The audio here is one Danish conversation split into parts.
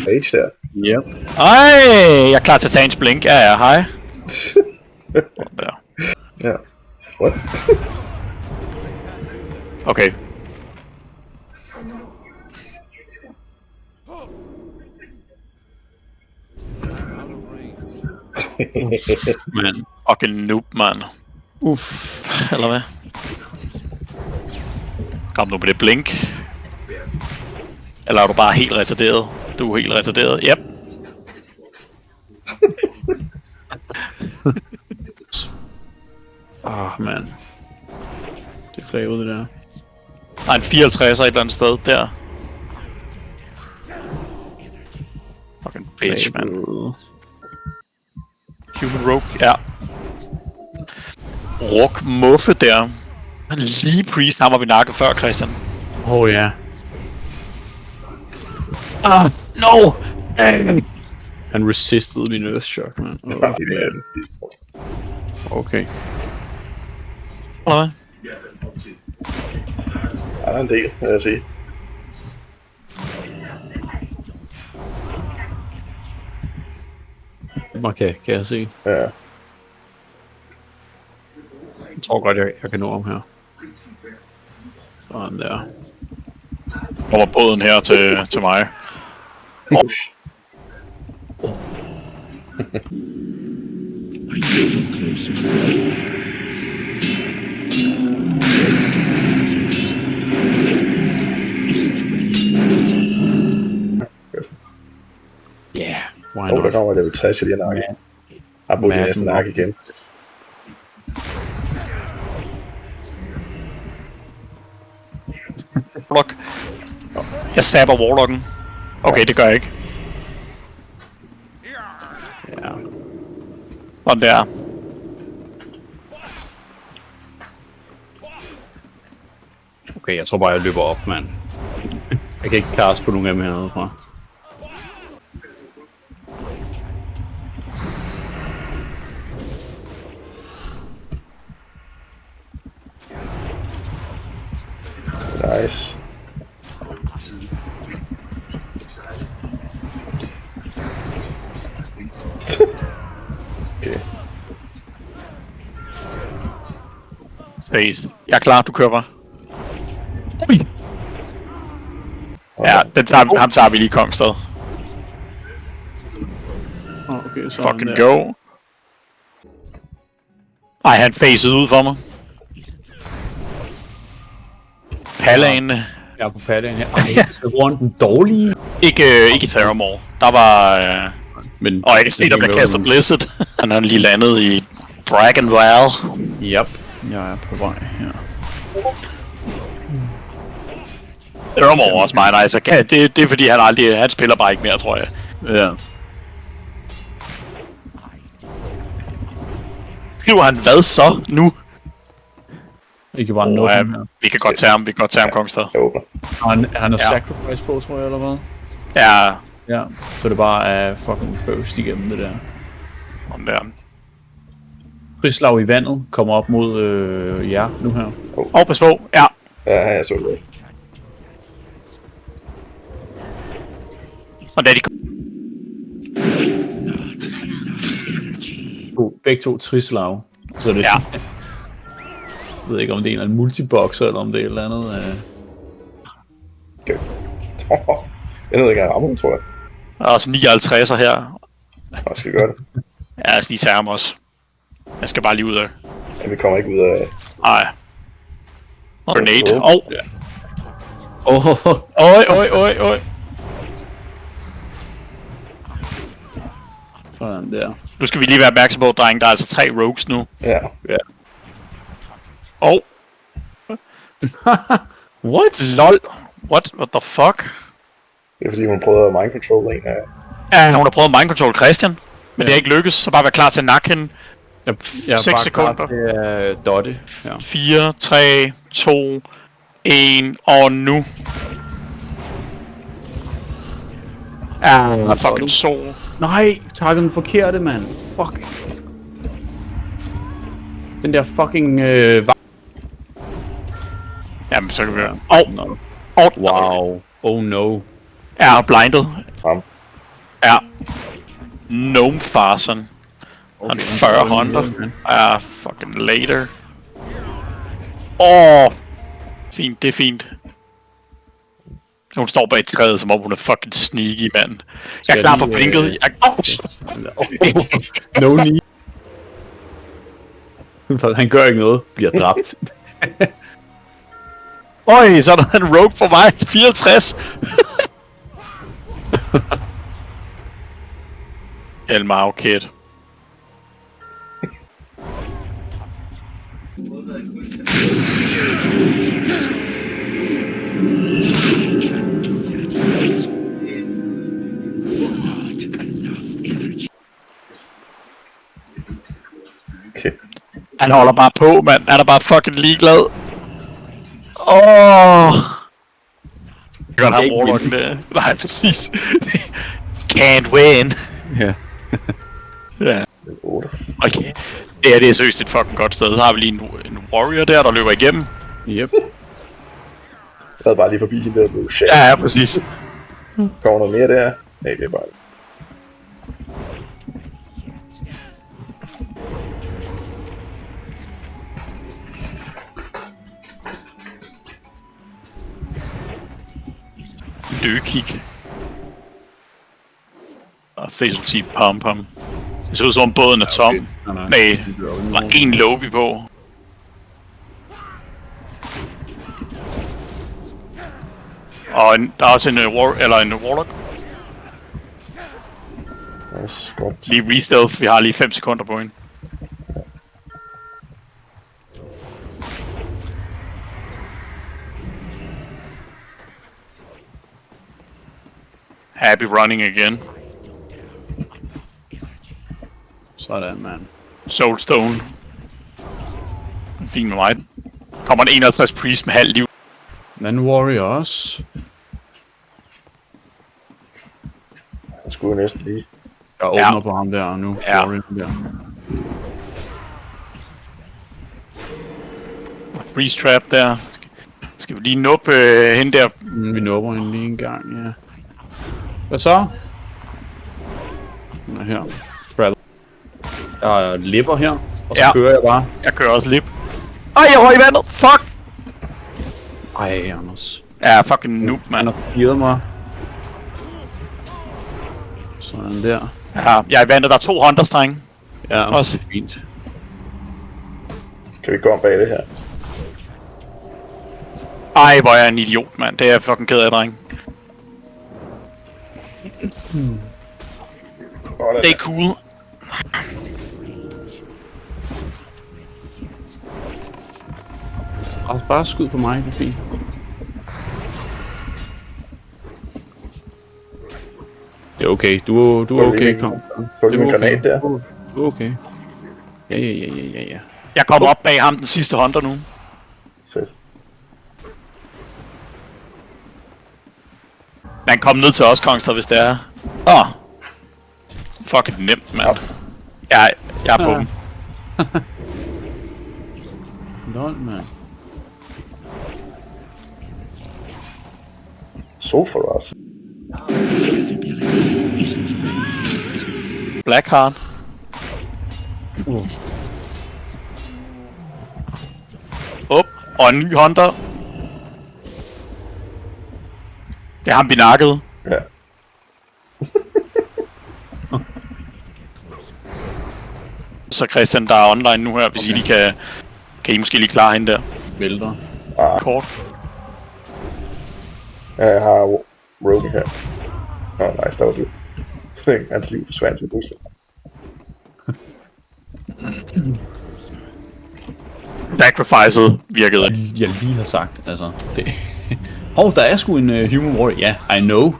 Rage der. Yep. Ej, jeg er klar til at tage en blink. Ja, hej. Der. Ja. What? Okay. Man. Fucking noob, mand. Uff. Eller hvad? Kom nu med det blink. Eller er du bare helt retarderet? Du er helt retarderet. Yep. Man. Det er flaget, det der. Der er en 54'er et eller andet sted der. Fucking bitch, man. Human Rogue, ja. Rock Muffe der. Han lige priest ham op i nakken før, Christian. Ja. Ah, no! Han resistede min Earth Shock, man. Okay. Eller hvad? Der er en del, vil jeg sige. Okay, kan jeg se. Ja. Jeg tror godt, jeg kan nå ham her. Sådan der. Kommer båden her til mig. Yeah, why not? Der kommer level 60 i lige nakke. Jeg har brugt det næsten nakke igen. Block. Jeg sabber Warlocken. Okay, det gør jeg ikke. Ja. Sådan der. Okay, jeg tror bare, jeg løber op, mand. Jeg kan ikke cast på nogen af dem hernede fra. Nice. Okay. Face. Jeg er klar, du kører bare. Ui. Ja, ham tager vi lige Kongsted. Okay, så Fucking go. Ej, han facede ud for mig. Pallaen. Jeg er på padden her. Ej, så var den dårlige. Ikke Theramore. Der var... Men Og jeg kan se, der bliver kastet Blizzard. Han er lige landet i Dragonvale. Yep. Jeg er på vej her. Theramore er også meget nice. Det er fordi, han spiller bare ikke mere, tror jeg. Ja. Hiver han hvad så nu? Ikke bare noget her. Vi kan godt tage ham, Kongsted. Jeg åbner. Han har sacrifice på, tror jeg, eller hvad? Ja, Ja, så det bare er fucking burst igennem det der. om der. Frislag i vandet kommer op mod jer nu her. Pas på, ja. Ja, jeg så det. Og da de Begge to trislag. Så det er jeg ved ikke, om det er en eller anden multiboxer, eller om det er et eller andet. Okay. Jeg ved ikke, jeg rammer, tror jeg. Der er også 59'er her. Jeg skal gøre det. Ja, jeg skal lige tage ham også. Jeg skal bare lige ud af. Men vi kommer ikke ud af... Nej. Grenade. Oj. Sådan der. Nu skal vi lige være opmærksom på, dreng. Der er altså 3 rogues nu. Ja. What? Lol. What the fuck? Det er fordi, hun prøvede at mind control en af... Ja, hun har prøvet mind control Christian. Men det er ikke lykkes, så bare vær klar til at nakke hende. Jeg er 6 bare sekunder. klar til at dotte. Ja. 4, 3, 2, 1, og nu. Fucking sol. Nej, takkede den forkerte, mand. Fuck. Den der fucking Jamen, så kan vi... No. Wow. Oh no. Er blindet. Ham. Ja. Gnome Farson. Han 40 hunter. Er fucking later. Fint, det er fint. Hun står bag træet, som om hun er fucking sneaky, mand. Jeg er klar på blinket. No need. Han gør ikke noget. Bliver dræbt. Øj, så er der en rogue for mig. 64. Elmar kid. Okay. Han holder bare på, mand. Han er bare fucking ligeglad. Godt have Warlocken der. Nej, præcis. Can't win. Ja. Ja. 8. Okay. Ja, det er seriøst et fucking godt sted. Så har vi lige en warrior der løber igennem. Yep. Jeg havde bare lige forbi hende der blev shit. Ja, præcis. Kommer noget mere der? Nej, det er bare... Løkig. Og facial pom-pom. Det ser ud som om båden er tom. Nej, der er en lobby på. Og der er også en warlock. Nice, godt. Lige re-stealth, vi har lige 5 sekunder på hende. Happy running again. Sådan, mand. Soulstone. Fint med mig. Kommer en 51 priest med halv liv. Men warrior også. Jeg skulle jo næsten lige... Jeg åbner på ham der nu. Ja. Warrior der. Freeze trap der. Skal vi lige nuppe hende der? Vi nupper hende lige en gang, ja. Hvad så? Nå, her. Travel. Jeg har lipper her, og så kører jeg bare. Jeg kører også lip. Ej, jeg røg i vandet! Fuck! Ej, Anders. Ja, fucking noob, Han mand. har givet mig. Sådan der. Ja, jeg er i vandet. Der er 2 hunter-strenge. Ja, Også. fint. Kan vi gå om bag det her? Ej, hvor er jeg en idiot, mand. Det er jeg fucking ked af, dreng. Det er cool. Og bare skud på mig, det er fint. Det er okay, du er okay, kom. Så lige en granat der. Du er okay. Ja. Jeg kommer op bag ham, den sidste hunter nu. Fedt. Man kom ned til os, Kongster, hvis det er. Fucking nemt, mand. Jeg er på dem. Lol, mand. So for us. Blackheart. Og en ny hunter. Det er ham, vi nakkede. Ja. Så Christian, der er online nu her, hvis I lige kan I måske lige klare hende der. Vælter. Kort. Ja, jeg har Rogan her. Nice, der var det. Hans liv forsvandt lige pludselig. Sacrificet virkede. Jeg lige har sagt, altså. Det. Hov, der er sgu en human warrior. Ja, I know.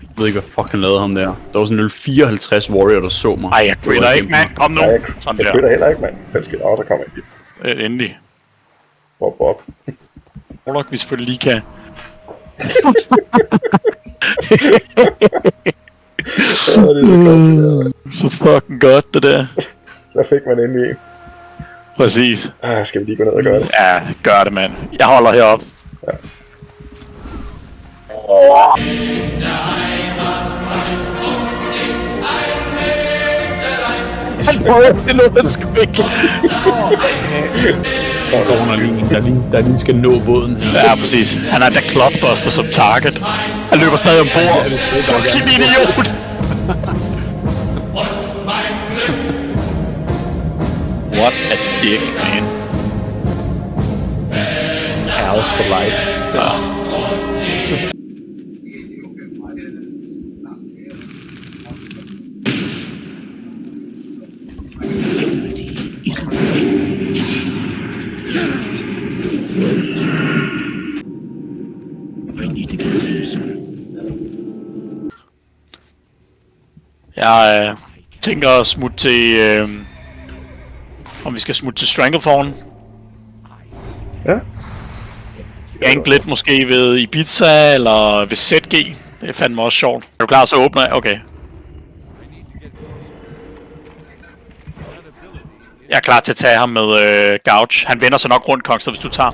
Jeg ved ikke, hvad fuck han lavede ham der. Der var sådan en 54 warrior, der så mig. Ej, jeg quitter ikke, mand. Kom nu. Jeg Sådan der. quitter heller ikke, mand. Hvad skal der kommer en hit? Endelig. Bob. Warlock, vi selvfølgelig lige kan. Det er så godt, det der. Så fucking godt, det der. Der fik man endelig en. Præcis. Skal vi lige gå ned og gøre det? Ja, gør det, mand. Jeg holder heroppe. Ja. Han prøver, det lå sgu ikke. Der lige skal nå båden her. Ja, præcis. Han er da Cloudbuster som target. Han løber stadig ombord. Fucking idiot! What a dick, man. House for life. Ja. Jeg tænker at smutte til... om vi skal smutte til Stranglethorn. Ja. Gank lidt måske ved Ibiza eller ved ZG. Det er fandme også sjovt. Er du klar, så åbner jeg? Okay. Jeg er klar til at tage ham med Gouge. Han vender sig nok rundt, Kongster, hvis du tager.